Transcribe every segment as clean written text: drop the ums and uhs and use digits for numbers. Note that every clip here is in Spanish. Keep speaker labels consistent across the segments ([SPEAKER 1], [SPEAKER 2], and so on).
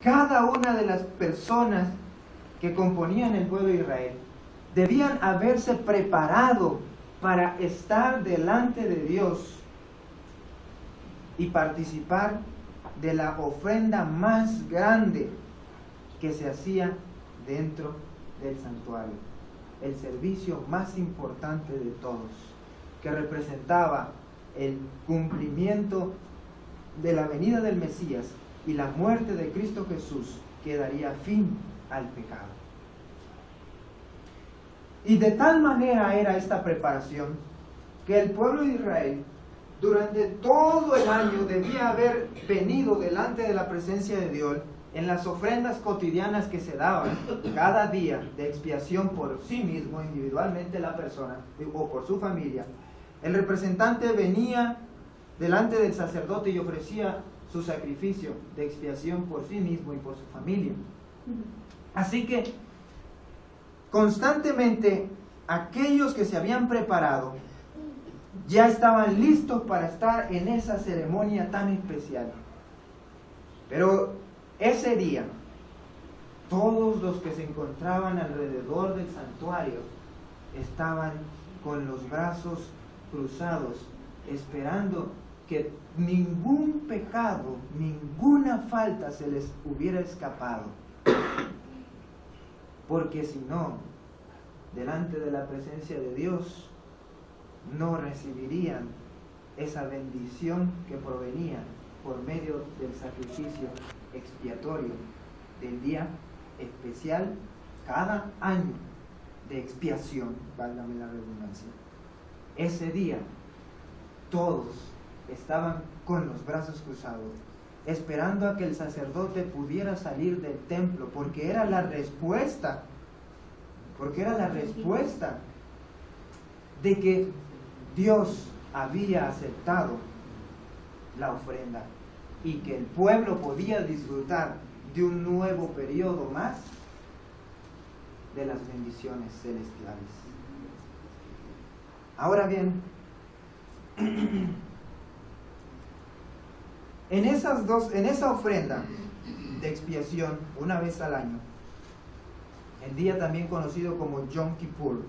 [SPEAKER 1] Cada una de las personas que componían el pueblo de Israel debían haberse preparado para estar delante de Dios y participar de la ofrenda más grande que se hacía dentro del santuario, el servicio más importante de todos, que representaba el cumplimiento de la venida del Mesías y la muerte de Cristo Jesús, que daría fin al pecado. Y de tal manera era esta preparación que el pueblo de Israel durante todo el año debía haber venido delante de la presencia de Dios en las ofrendas cotidianas que se daban cada día de expiación por sí mismo, individualmente la persona o por su familia. El representante venía delante del sacerdote y ofrecía su sacrificio de expiación por sí mismo y por su familia. Así que constantemente aquellos que se habían preparado ya estaban listos para estar en esa ceremonia tan especial. Pero ese día, todos los que se encontraban alrededor del santuario estaban con los brazos cruzados, esperando que ningún pecado, ninguna falta se les hubiera escapado. Porque si no, delante de la presencia de Dios, no recibirían esa bendición que provenía por medio del sacrificio expiatorio del día especial cada año de expiación, válgame la redundancia. Ese día todos estaban con los brazos cruzados, esperando a que el sacerdote pudiera salir del templo, porque era la respuesta de que Dios había aceptado la ofrenda y que el pueblo podía disfrutar de un nuevo periodo más de las bendiciones celestiales. Ahora bien, en esa ofrenda de expiación, una vez al año, el día también conocido como Yom Kippur,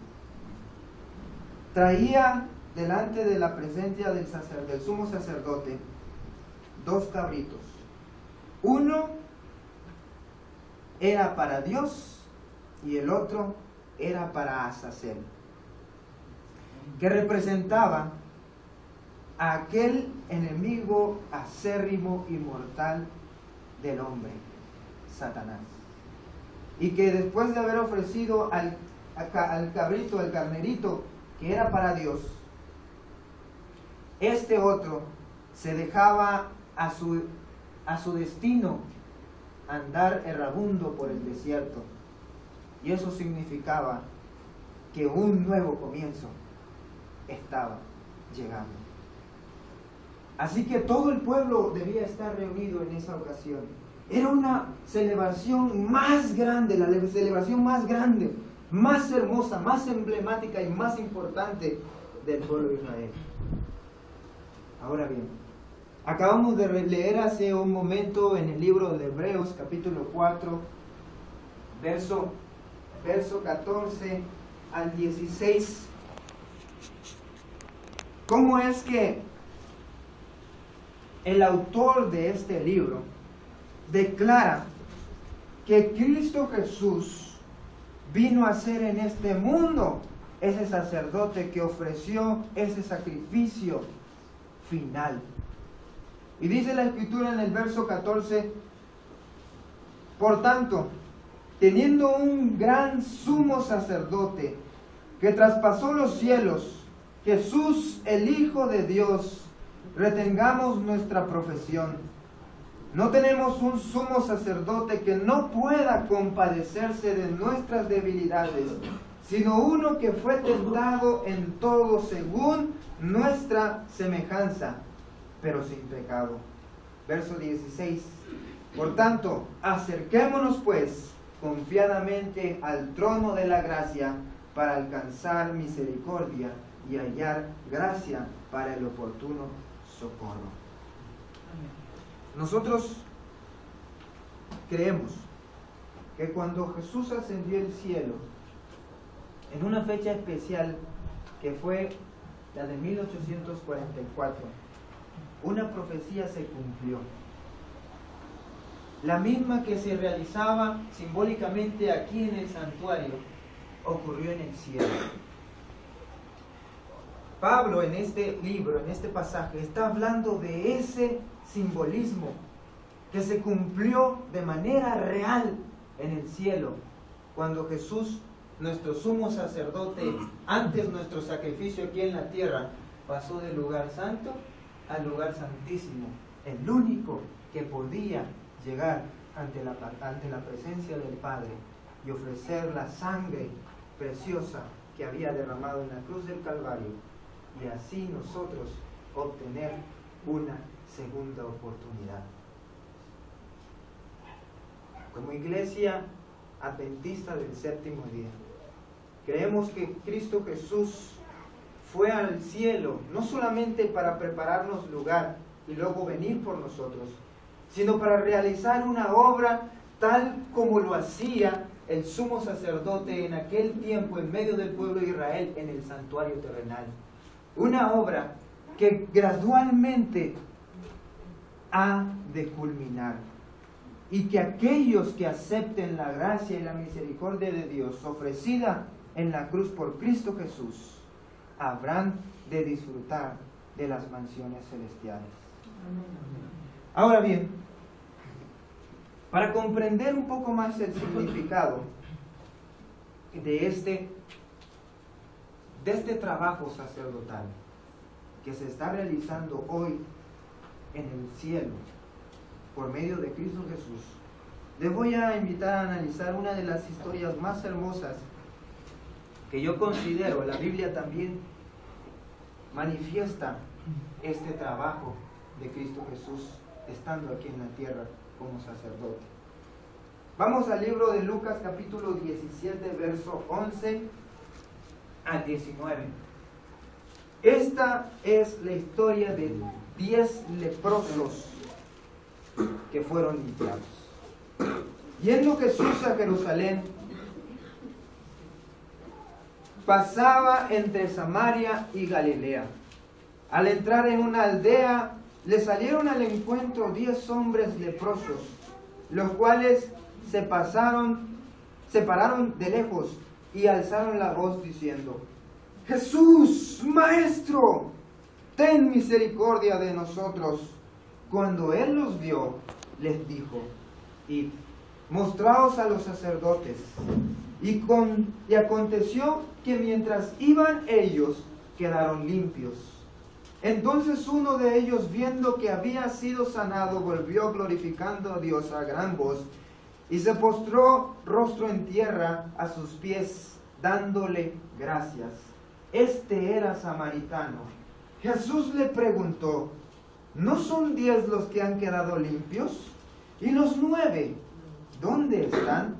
[SPEAKER 1] traía delante de la presencia del sumo sacerdote 2 cabritos. Uno era para Dios y el otro era para Azazel, que representaba a aquel enemigo acérrimo y mortal del hombre, Satanás. Y que después de haber ofrecido al cabrito, al carnerito, que era para Dios, este otro se dejaba a su destino andar errabundo por el desierto. Y eso significaba que un nuevo comienzo estaba llegando. Así que todo el pueblo debía estar reunido en esa ocasión. Era una celebración más grande, la celebración más grande, más hermosa, más emblemática y más importante del pueblo de Israel. Ahora bien, acabamos de leer hace un momento en el libro de Hebreos, capítulo 4, verso 14 al 16. ¿Cómo es que el autor de este libro declara que Cristo Jesús vino a ser en este mundo ese sacerdote que ofreció ese sacrificio final? Y dice la Escritura en el verso 14: por tanto, teniendo un gran sumo sacerdote que traspasó los cielos, Jesús, el Hijo de Dios, retengamos nuestra profesión. No tenemos un sumo sacerdote que no pueda compadecerse de nuestras debilidades, sino uno que fue tentado en todo según nuestra semejanza, pero sin pecado. Verso 16. Por tanto, acerquémonos pues confiadamente al trono de la gracia para alcanzar misericordia y hallar gracia para el oportuno socorro. Nosotros creemos que cuando Jesús ascendió al cielo, en una fecha especial que fue la de 1844, una profecía se cumplió. La misma que se realizaba simbólicamente aquí en el santuario, ocurrió en el cielo. Pablo en este libro, en este pasaje, está hablando de ese simbolismo que se cumplió de manera real en el cielo, cuando Jesús, nuestro sumo sacerdote, antes nuestro sacrificio aquí en la tierra, pasó del lugar santo al lugar santísimo, el único que podía llegar ante la presencia del Padre y ofrecer la sangre preciosa que había derramado en la cruz del Calvario, y así nosotros obtener una segunda oportunidad. Como iglesia adventista del séptimo día, creemos que Cristo Jesús fue al cielo no solamente para prepararnos lugar y luego venir por nosotros, sino para realizar una obra tal como lo hacía el sumo sacerdote en aquel tiempo en medio del pueblo de Israel en el santuario terrenal. Una obra que gradualmente ha de culminar, y que aquellos que acepten la gracia y la misericordia de Dios ofrecida en la cruz por Cristo Jesús habrán de disfrutar de las mansiones celestiales. Ahora bien, para comprender un poco más el significado de este trabajo sacerdotal que se está realizando hoy en el cielo por medio de Cristo Jesús, les voy a invitar a analizar una de las historias más hermosas que yo considero la Biblia también manifiesta este trabajo de Cristo Jesús estando aquí en la tierra como sacerdote. Vamos al libro de Lucas capítulo 17, verso 11 al 19. Esta es la historia de 10 leprosos que fueron limpiados. Yendo Jesús a Jerusalén, pasaba entre Samaria y Galilea. Al entrar en una aldea, le salieron al encuentro 10 hombres leprosos, los cuales se pararon de lejos y alzaron la voz diciendo: Jesús, Maestro, ten misericordia de nosotros. Cuando él los vio, les dijo: Id, mostraos a los sacerdotes. Y aconteció que mientras iban ellos, quedaron limpios. Entonces uno de ellos, viendo que había sido sanado, volvió glorificando a Dios a gran voz, y se postró rostro en tierra a sus pies, dándole gracias. Este era samaritano. Jesús le preguntó: ¿no son 10 los que han quedado limpios? ¿Y los 9, dónde están?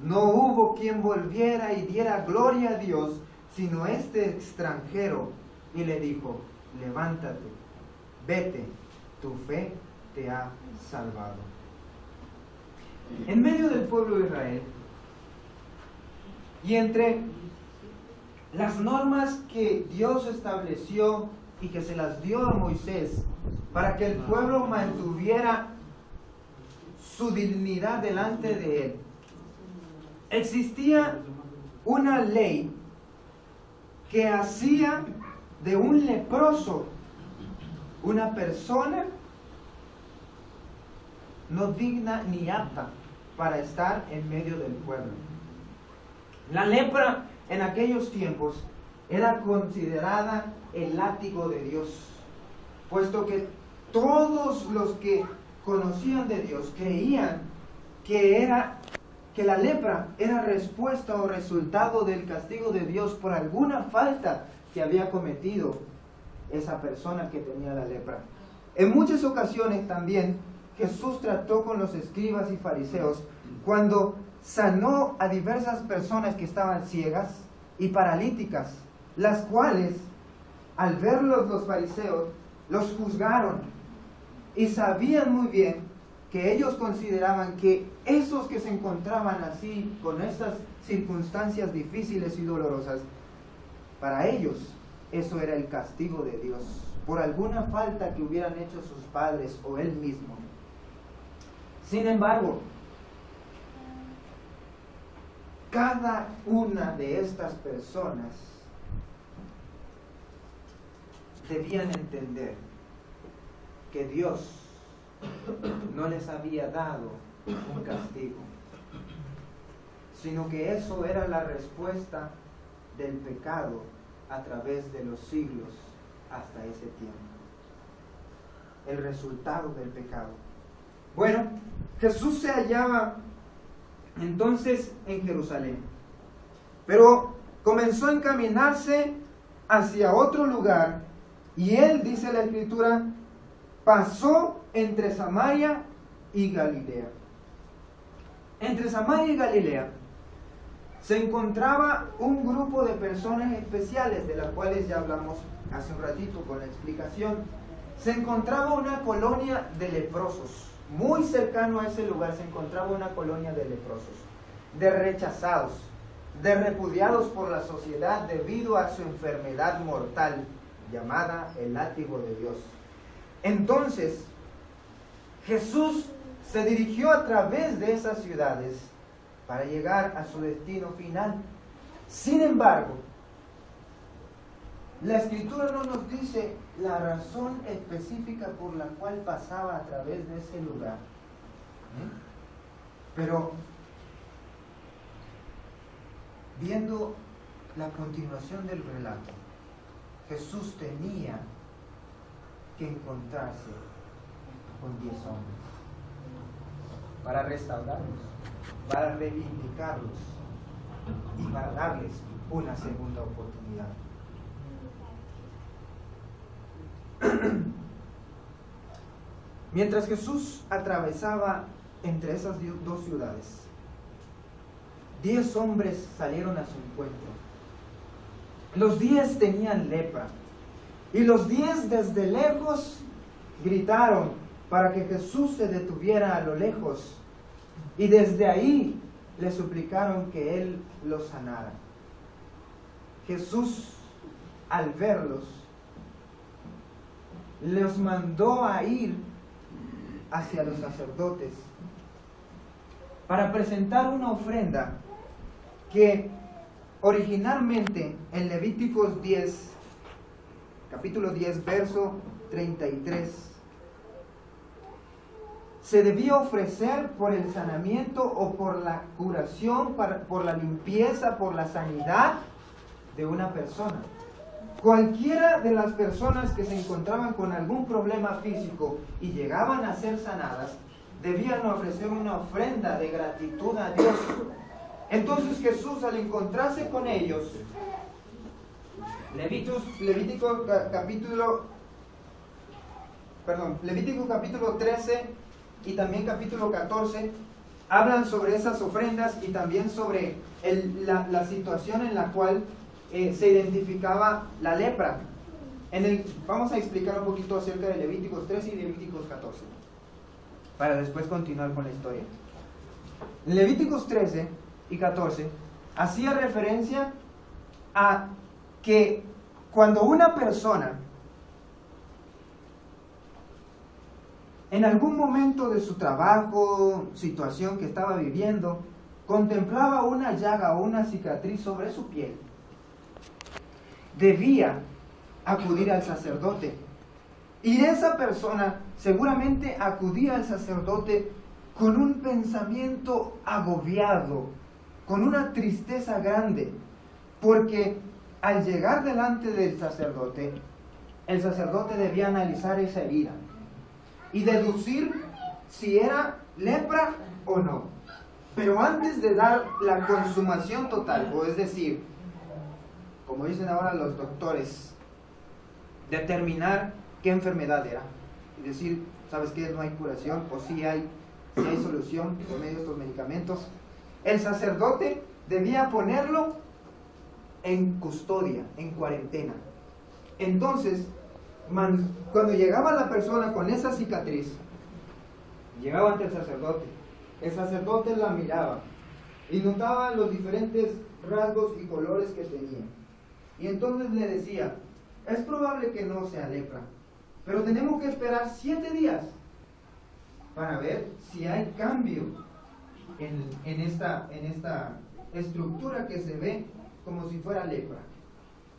[SPEAKER 1] No hubo quien volviera y diera gloria a Dios, sino este extranjero. Y le dijo: levántate, vete, tu fe te ha salvado. En medio del pueblo de Israel, y entre las normas que Dios estableció y que se las dio a Moisés para que el pueblo mantuviera su dignidad delante de él, existía una ley que hacía de un leproso una persona no digna ni apta para estar en medio del pueblo. La lepra en aquellos tiempos era considerada el látigo de Dios, puesto que todos los que conocían de Dios creían que la lepra era respuesta o resultado del castigo de Dios por alguna falta que había cometido esa persona que tenía la lepra. En muchas ocasiones también Jesús trató con los escribas y fariseos cuando sanó a diversas personas que estaban ciegas y paralíticas, las cuales, al verlos los fariseos, los juzgaron y sabían muy bien que ellos consideraban que esos que se encontraban así, con esas circunstancias difíciles y dolorosas, para ellos eso era el castigo de Dios, por alguna falta que hubieran hecho sus padres o él mismo. Sin embargo, cada una de estas personas debían entender que Dios no les había dado un castigo, sino que eso era la respuesta del pecado a través de los siglos hasta ese tiempo. El resultado del pecado. Bueno, Jesús se hallaba entonces en Jerusalén, pero comenzó a encaminarse hacia otro lugar, y él, dice la Escritura, pasó entre Samaria y Galilea. Entre Samaria y Galilea se encontraba un grupo de personas especiales, de las cuales ya hablamos hace un ratito con la explicación. Se encontraba una colonia de leprosos. Muy cercano a ese lugar se encontraba una colonia de leprosos, de rechazados, de repudiados por la sociedad debido a su enfermedad mortal, llamada el látigo de Dios. Entonces, Jesús se dirigió a través de esas ciudades para llegar a su destino final. Sin embargo, la Escritura no nos dice la razón específica por la cual pasaba a través de ese lugar. Pero, viendo la continuación del relato, Jesús tenía que encontrarse con 10 hombres para restaurarlos, para reivindicarlos y para darles una segunda oportunidad. Mientras Jesús atravesaba entre esas dos ciudades, 10 hombres salieron a su encuentro. Los 10 tenían lepra, y los 10 desde lejos gritaron para que Jesús se detuviera a lo lejos, y desde ahí le suplicaron que Él los sanara. Jesús, al verlos, los mandó a ir hacia los sacerdotes para presentar una ofrenda que originalmente en Levíticos 10, capítulo 10, verso 33, se debía ofrecer por el sanamiento o por la curación, por la limpieza, por la sanidad de una persona. Cualquiera de las personas que se encontraban con algún problema físico y llegaban a ser sanadas, debían ofrecer una ofrenda de gratitud a Dios. Entonces Jesús, al encontrarse con ellos, Levítico capítulo 13 y también capítulo 14 hablan sobre esas ofrendas y también sobre la situación en la cual se identificaba la lepra. Vamos a explicar un poquito acerca de Levíticos 13 y Levíticos 14 para después continuar con la historia. Levíticos 13 y 14 hacía referencia a que cuando una persona en algún momento de su trabajo, situación que estaba viviendo, contemplaba una llaga o una cicatriz sobre su piel, debía acudir al sacerdote. Y esa persona seguramente acudía al sacerdote con un pensamiento agobiado, con una tristeza grande, porque al llegar delante del sacerdote, el sacerdote debía analizar esa herida y deducir si era lepra o no. Pero antes de dar la consumación total, o es decir, como dicen ahora los doctores, determinar qué enfermedad era y decir, ¿sabes qué? No hay curación, o sí hay solución por medio de estos medicamentos. El sacerdote debía ponerlo en custodia, en cuarentena. Entonces, cuando llegaba la persona con esa cicatriz, Llegaba ante el sacerdote. El sacerdote la miraba y notaba los diferentes rasgos y colores que tenía. Y entonces le decía, es probable que no sea lepra, pero tenemos que esperar 7 días para ver si hay cambio en esta estructura que se ve como si fuera lepra.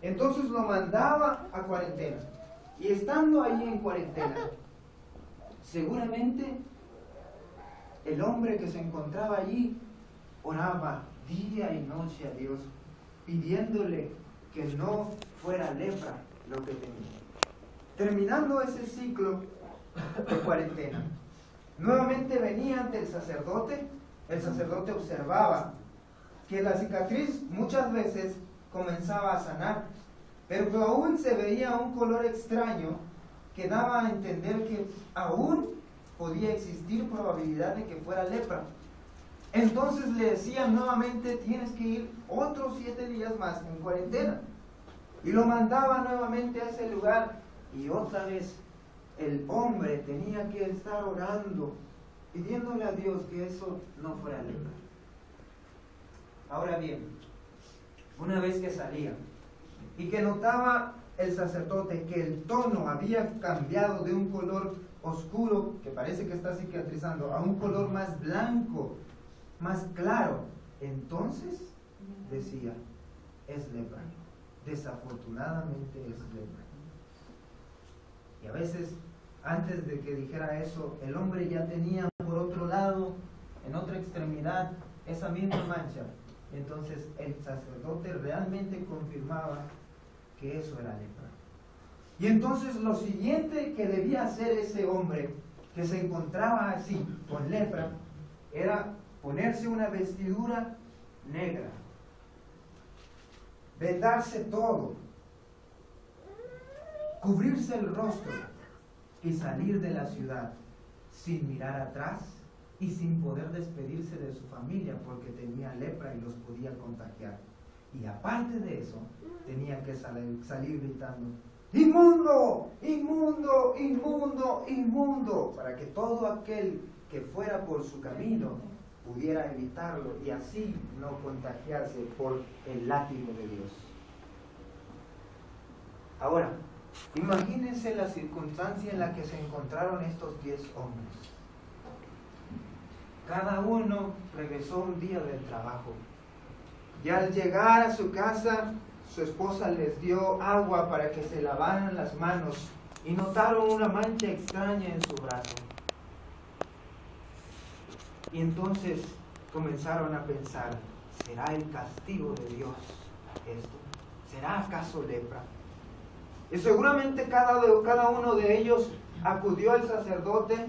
[SPEAKER 1] Entonces lo mandaba a cuarentena. Y estando allí en cuarentena, seguramente el hombre que se encontraba allí oraba día y noche a Dios, pidiéndole que no fuera lepra lo que tenía. Terminando ese ciclo de cuarentena, nuevamente venía ante el sacerdote observaba que la cicatriz muchas veces comenzaba a sanar, pero que aún se veía un color extraño que daba a entender que aún podía existir probabilidad de que fuera lepra. Entonces le decían nuevamente, tienes que ir otros 7 días más en cuarentena. Y lo mandaba nuevamente a ese lugar, y otra vez el hombre tenía que estar orando, pidiéndole a Dios que eso no fuera lepra. Ahora bien, una vez que salía y que notaba el sacerdote que el tono había cambiado de un color oscuro, que parece que está cicatrizando, a un color más blanco, más claro, entonces decía, es lepra. Desafortunadamente es lepra. Y a veces, antes de que dijera eso, el hombre ya tenía por otro lado, en otra extremidad, esa misma mancha. Entonces el sacerdote realmente confirmaba que eso era lepra. Y entonces lo siguiente que debía hacer ese hombre que se encontraba así, con lepra, era ponerse una vestidura negra, vendarse todo, cubrirse el rostro y salir de la ciudad sin mirar atrás y sin poder despedirse de su familia porque tenía lepra y los podía contagiar. Y aparte de eso, tenía que salir gritando, ¡inmundo! ¡Inmundo! ¡Inmundo! ¡Inmundo! Para que todo aquel que fuera por su camino pudiera evitarlo y así no contagiarse por el látigo de Dios. Ahora, imagínense la circunstancia en la que se encontraron estos 10 hombres. Cada uno regresó un día del trabajo y al llegar a su casa, su esposa les dio agua para que se lavaran las manos y notaron una mancha extraña en su brazo. Y entonces comenzaron a pensar, ¿será el castigo de Dios esto? ¿Será acaso lepra? Y seguramente cada uno de ellos acudió al sacerdote,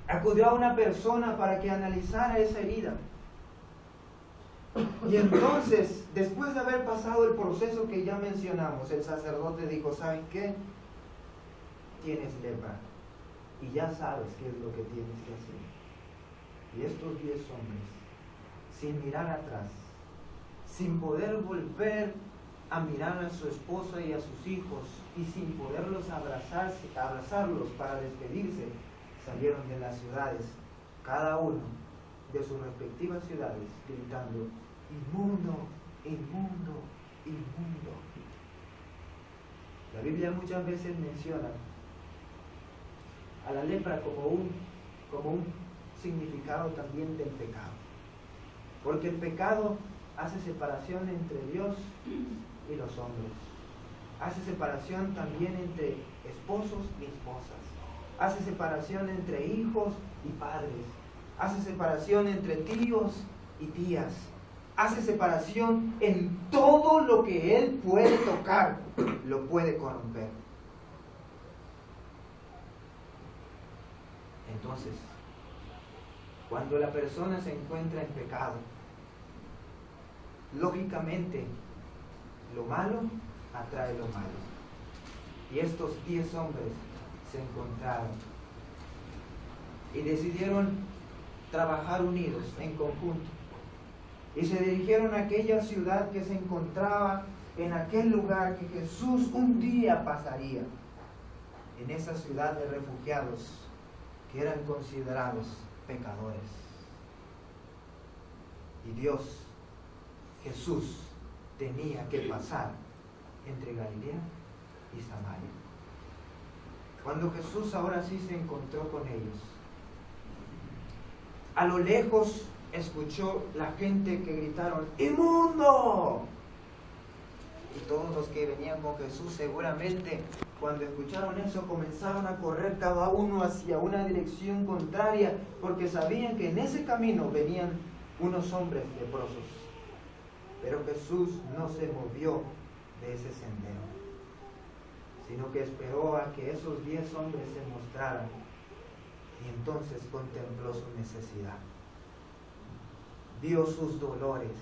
[SPEAKER 1] acudió a una persona para que analizara esa herida. Y entonces, después de haber pasado el proceso que ya mencionamos, el sacerdote dijo, ¿saben qué? Tienes lepra y ya sabes qué es lo que tienes que hacer. Y estos 10 hombres, sin mirar atrás, sin poder volver a mirar a su esposa y a sus hijos y sin poderlos abrazarlos para despedirse, salieron de las ciudades, cada uno de sus respectivas ciudades, gritando, inmundo, inmundo, inmundo. La Biblia muchas veces menciona a la lepra como un significado también del pecado, porque el pecado hace separación entre Dios y los hombres, hace separación también entre esposos y esposas, hace separación entre hijos y padres, hace separación entre tíos y tías, hace separación en todo lo que Él puede tocar, lo puede corromper. Entonces, cuando la persona se encuentra en pecado, lógicamente, lo malo atrae lo malo. Y estos 10 hombres se encontraron y decidieron trabajar unidos, en conjunto. Y se dirigieron a aquella ciudad que se encontraba en aquel lugar que Jesús un día pasaría. En esa ciudad de refugiados que eran considerados pecadores. Y Dios, Jesús, tenía que pasar entre Galilea y Samaria. Cuando Jesús ahora sí se encontró con ellos, a lo lejos escuchó la gente que gritaron: ¡inmundo! Y todos los que venían con Jesús seguramente cuando escucharon eso comenzaron a correr cada uno hacia una dirección contraria, porque sabían que en ese camino venían unos hombres leprosos. Pero Jesús no se movió de ese sendero, sino que esperó a que esos 10 hombres se mostraran, y entonces contempló su necesidad, vio sus dolores.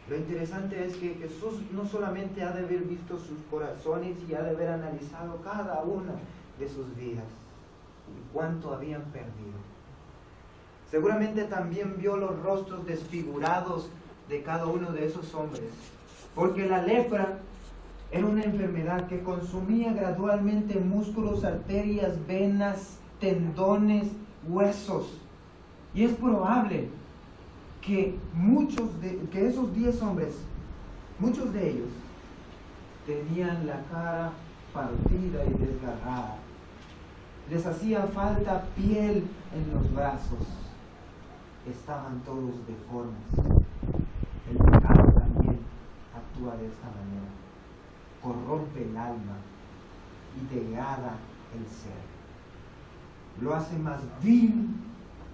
[SPEAKER 1] Lo interesante es que Jesús no solamente ha de haber visto sus corazones y ha de haber analizado cada una de sus vidas y cuánto habían perdido. Seguramente también vio los rostros desfigurados de cada uno de esos hombres, porque la lepra era una enfermedad que consumía gradualmente músculos, arterias, venas, tendones, huesos. Y es probable que esos 10 hombres, muchos de ellos, tenían la cara partida y desgarrada. Les hacía falta piel en los brazos. Estaban todos deformes. El pecado también actúa de esta manera. Corrompe el alma y degrada el ser. Lo hace más vil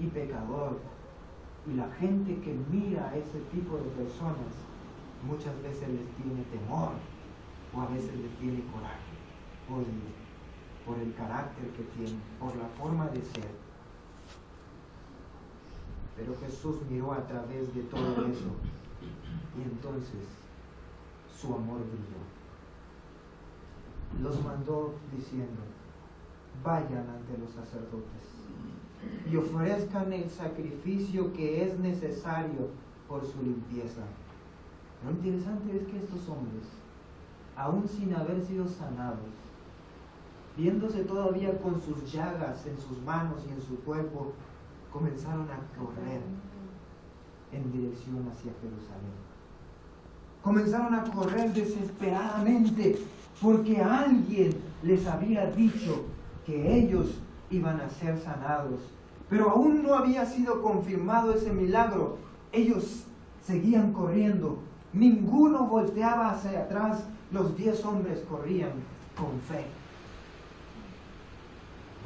[SPEAKER 1] y pecador. Y la gente que mira a ese tipo de personas muchas veces les tiene temor, o a veces les tiene coraje, por el carácter que tienen, por la forma de ser. Pero Jesús miró a través de todo eso, y entonces su amor brilló. Los mandó diciendo: vayan ante los sacerdotes y ofrezcan el sacrificio que es necesario por su limpieza. Lo interesante es que estos hombres, aún sin haber sido sanados, viéndose todavía con sus llagas en sus manos y en su cuerpo, comenzaron a correr en dirección hacia Jerusalén. Comenzaron a correr desesperadamente porque alguien les había dicho que ellos iban a ser sanados. Pero aún no había sido confirmado ese milagro. Ellos seguían corriendo. Ninguno volteaba hacia atrás. Los 10 hombres corrían con fe.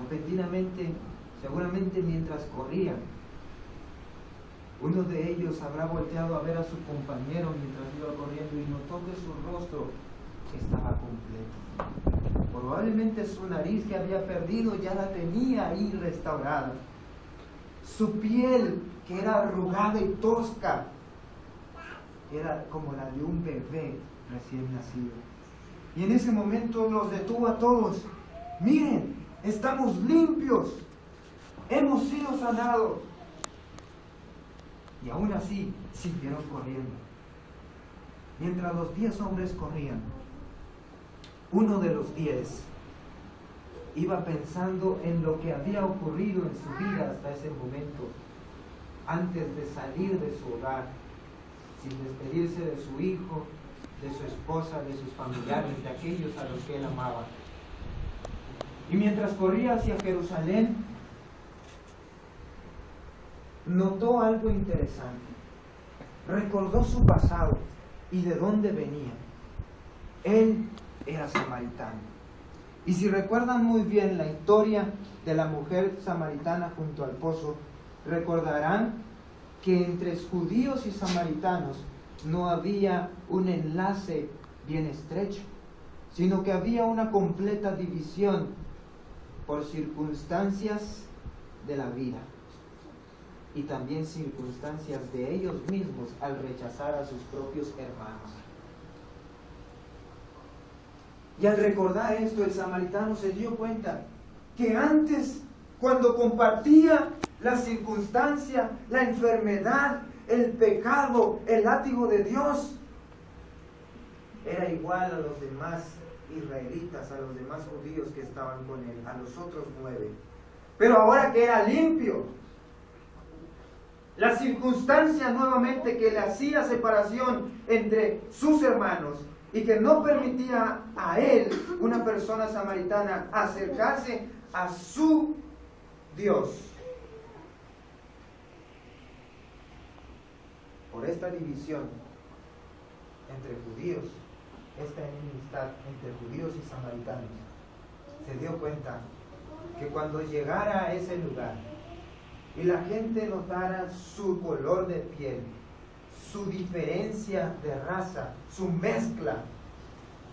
[SPEAKER 1] Repentinamente, seguramente mientras corrían, uno de ellos habrá volteado a ver a su compañero mientras iba corriendo y notó que su rostro estaba completo. Probablemente su nariz que había perdido ya la tenía ahí restaurada. Su piel, que era arrugada y tosca, era como la de un bebé recién nacido. Y en ese momento los detuvo a todos. Miren, estamos limpios, hemos sido sanados. Y aún así siguieron corriendo. Mientras los 10 hombres corrían, uno de los 10 iba pensando en lo que había ocurrido en su vida hasta ese momento, antes de salir de su hogar, sin despedirse de su hijo, de su esposa, de sus familiares, de aquellos a los que él amaba. Y mientras corría hacia Jerusalén, notó algo interesante. Recordó su pasado y de dónde venía. Él era samaritano. Y si recuerdan muy bien la historia de la mujer samaritana junto al pozo, recordarán que entre judíos y samaritanos no había un enlace bien estrecho, sino que había una completa división por circunstancias de la vida y también circunstancias de ellos mismos al rechazar a sus propios hermanos. Y al recordar esto, el samaritano se dio cuenta que antes, cuando compartía la circunstancia, la enfermedad, el pecado, el látigo de Dios, era igual a los demás israelitas, a los demás judíos que estaban con él, a los otros 9. pero ahora que era limpio. La circunstancia nuevamente que le hacía separación entre sus hermanos y que no permitía a él, una persona samaritana, acercarse a su Dios. Por esta división entre judíos, esta enemistad entre judíos y samaritanos, se dio cuenta que cuando llegara a ese lugar y la gente notara su color de piel, su diferencia de raza, su mezcla,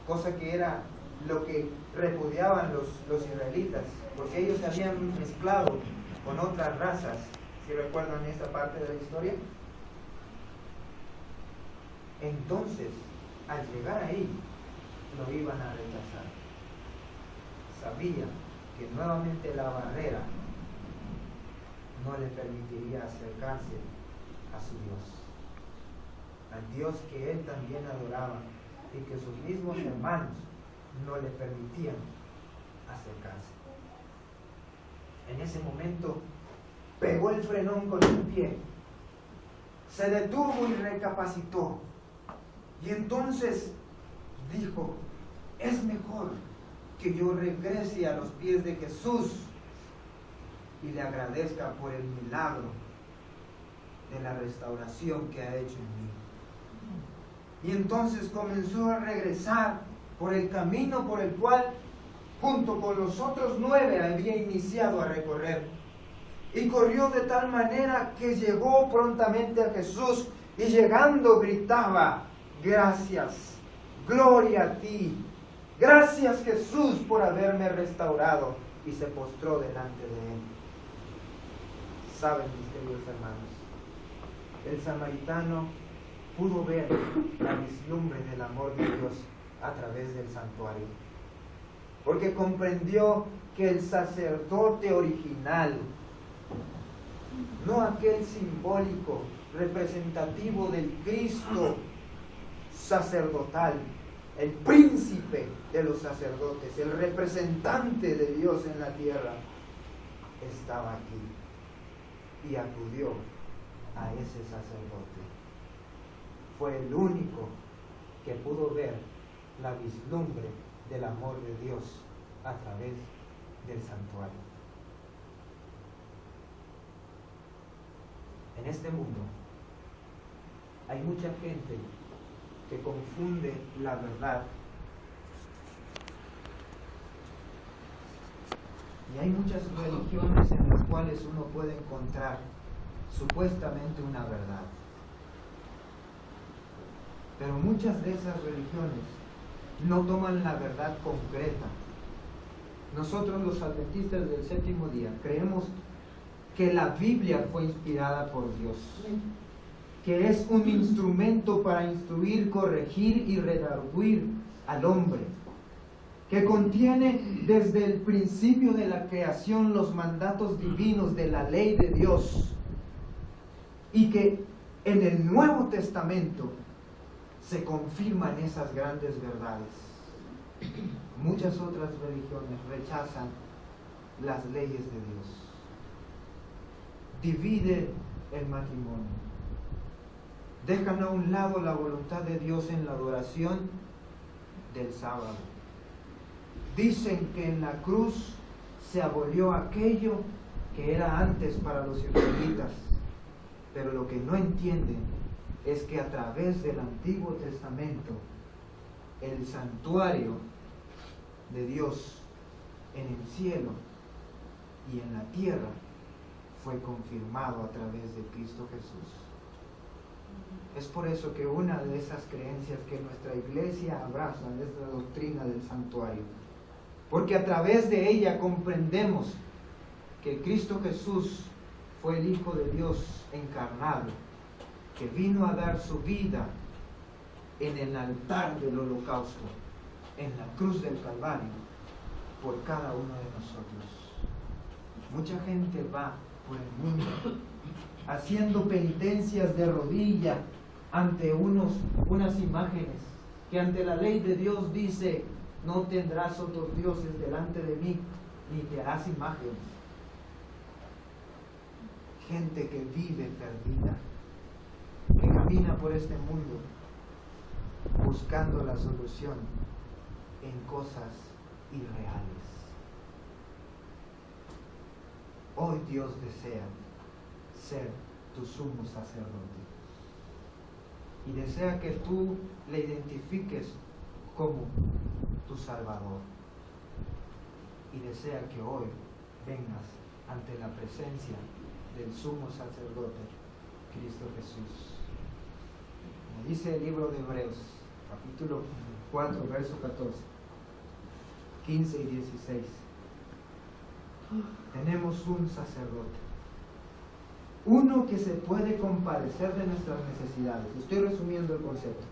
[SPEAKER 1] cosa que era lo que repudiaban los israelitas, porque ellos se habían mezclado con otras razas, si recuerdan esa parte de la historia. Entonces, al llegar ahí, lo iban a rechazar. Sabía que nuevamente la barrera no le permitiría acercarse a su Dios, al Dios que él también adoraba y que sus mismos hermanos no le permitían acercarse. En ese momento pegó el frenón con el pie, se detuvo y recapacitó, y entonces dijo: es mejor que yo regrese a los pies de Jesús y le agradezca por el milagro de la restauración que ha hecho en mí. Y entonces comenzó a regresar por el camino por el cual, junto con los otros 9, había iniciado a recorrer. Y corrió de tal manera que llegó prontamente a Jesús, y llegando gritaba: gracias, gloria a ti, gracias Jesús por haberme restaurado. Y se postró delante de él. Saben, mis queridos hermanos, el samaritano pudo ver la vislumbre del amor de Dios a través del santuario, porque comprendió que el sacerdote original, no aquel simbólico representativo del Cristo sacerdotal, el príncipe de los sacerdotes, el representante de Dios en la tierra, estaba aquí y acudió a ese sacerdote. Fue el único que pudo ver la vislumbre del amor de Dios a través del santuario. En este mundo hay mucha gente que confunde la verdad, y hay muchas religiones en las cuales uno puede encontrar supuestamente una verdad, pero muchas de esas religiones no toman la verdad concreta. Nosotros, los adventistas del séptimo día, creemos que la Biblia fue inspirada por Dios, que es un instrumento para instruir, corregir y redarguir al hombre, que contiene desde el principio de la creación los mandatos divinos de la ley de Dios, y que en el Nuevo Testamento se confirman esas grandes verdades. Muchas otras religiones rechazan las leyes de Dios. Divide el matrimonio. Dejan a un lado la voluntad de Dios en la adoración del sábado. Dicen que en la cruz se abolió aquello que era antes para los israelitas, pero lo que no entienden es que a través del Antiguo Testamento el santuario de Dios en el cielo y en la tierra fue confirmado a través de Cristo Jesús. Es por eso que una de esas creencias que nuestra iglesia abraza es la doctrina del santuario, porque a través de ella comprendemos que Cristo Jesús fue el Hijo de Dios encarnado, que vino a dar su vida en el altar del holocausto, en la cruz del Calvario, por cada uno de nosotros. Mucha gente va por el mundo haciendo penitencias de rodilla ante unas imágenes que ante la ley de Dios dice: no tendrás otros dioses delante de mí, ni te harás imágenes. gente que vive perdida, que camina por este mundo buscando la solución en cosas irreales. Hoy Dios desea ser tu sumo sacerdote y desea que tú le identifiques como tu Salvador, y desea que hoy vengas ante la presencia del sumo sacerdote, Cristo Jesús. Como dice el libro de Hebreos, capítulo 4, verso 14, 15 y 16. Tenemos un sacerdote, uno que se puede compadecer de nuestras necesidades. Estoy resumiendo el concepto,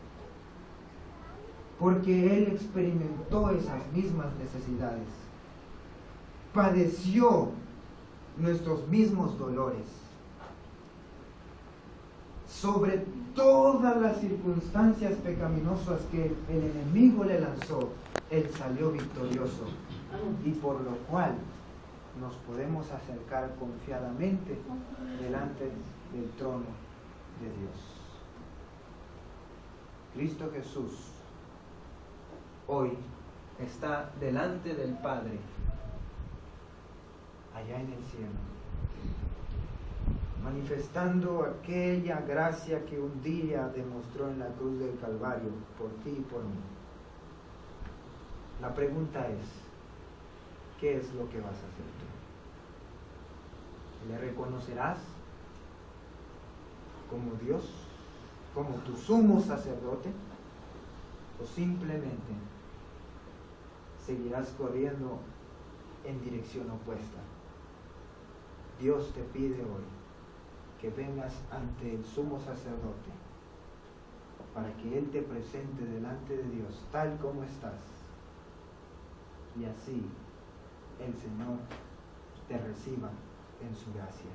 [SPEAKER 1] porque Él experimentó esas mismas necesidades, padeció nuestros mismos dolores. Sobre todas las circunstancias pecaminosas que el enemigo le lanzó, Él salió victorioso, y por lo cual nos podemos acercar confiadamente delante del trono de Dios. Cristo Jesús hoy está delante del Padre, allá en el cielo, manifestando aquella gracia que un día demostró en la cruz del Calvario por ti y por mí. La pregunta es, ¿qué es lo que vas a hacer tú? ¿Le reconocerás como Dios, como tu sumo sacerdote? ¿O simplemente seguirás corriendo en dirección opuesta? Dios te pide hoy que vengas ante el sumo sacerdote para que Él te presente delante de Dios tal como estás, y así el Señor te reciba en su gracia.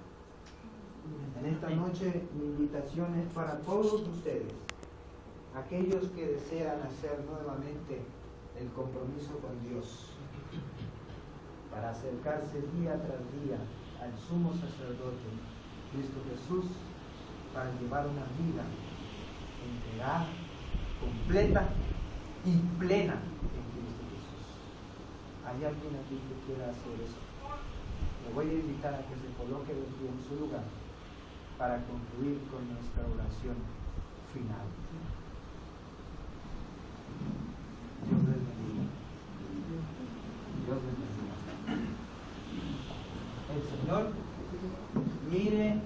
[SPEAKER 1] En esta noche mi invitación es para todos ustedes, aquellos que desean hacer nuevamente el compromiso con Dios, para acercarse día tras día al sumo sacerdote, Cristo Jesús, para llevar una vida entregada, completa y plena en Cristo Jesús. ¿Hay alguien aquí que quiera hacer eso? Le voy a invitar a que se coloque de pie en su lugar para concluir con nuestra oración final. Dios les bendiga. Dios les bendiga. El Señor mire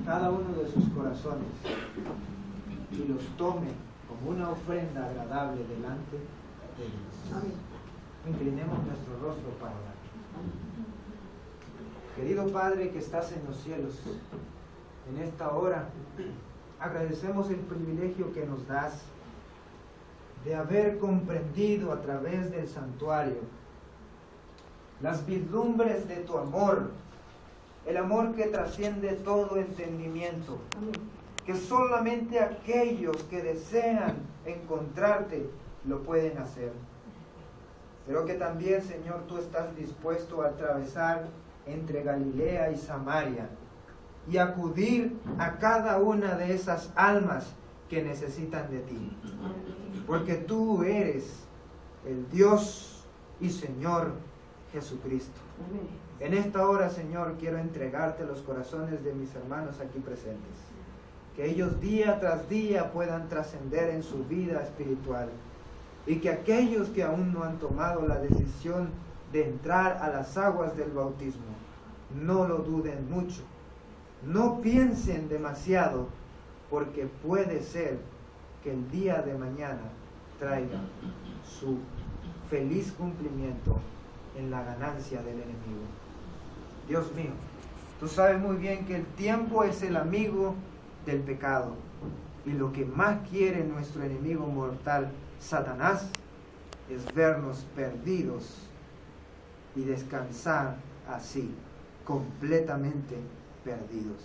[SPEAKER 1] cada uno de sus corazones y los tome como una ofrenda agradable delante de Dios. Inclinemos nuestro rostro para orar. Querido Padre que estás en los cielos, en esta hora agradecemos el privilegio que nos das de haber comprendido a través del santuario las vislumbres de tu amor, el amor que trasciende todo entendimiento, que solamente aquellos que desean encontrarte lo pueden hacer, pero que también, Señor, tú estás dispuesto a atravesar entre Galilea y Samaria y acudir a cada una de esas almas que necesitan de ti, porque tú eres el Dios y Señor Jesucristo. En esta hora, Señor, quiero entregarte los corazones de mis hermanos aquí presentes, que ellos día tras día puedan trascender en su vida espiritual, y que aquellos que aún no han tomado la decisión de entrar a las aguas del bautismo no lo duden mucho, no piensen demasiado, porque puede ser que el día de mañana traiga su feliz cumplimiento en la ganancia del enemigo. Dios mío, tú sabes muy bien que el tiempo es el amigo del pecado, y lo que más quiere nuestro enemigo mortal, Satanás, es vernos perdidos y descansar así, completamente perdidos.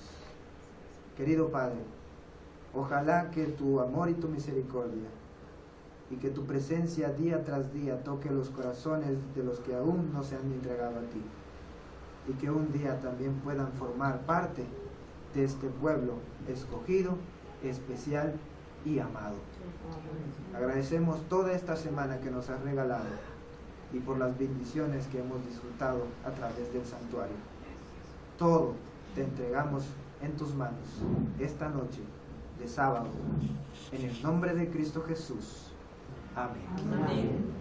[SPEAKER 1] Querido Padre, ojalá que tu amor y tu misericordia y que tu presencia día tras día toque los corazones de los que aún no se han entregado a ti, y que un día también puedan formar parte de este pueblo escogido, especial y amado. Agradecemos toda esta semana que nos has regalado y por las bendiciones que hemos disfrutado a través del santuario. Todo te entregamos en tus manos esta noche de sábado, en el nombre de Cristo Jesús. Amén.
[SPEAKER 2] Amén.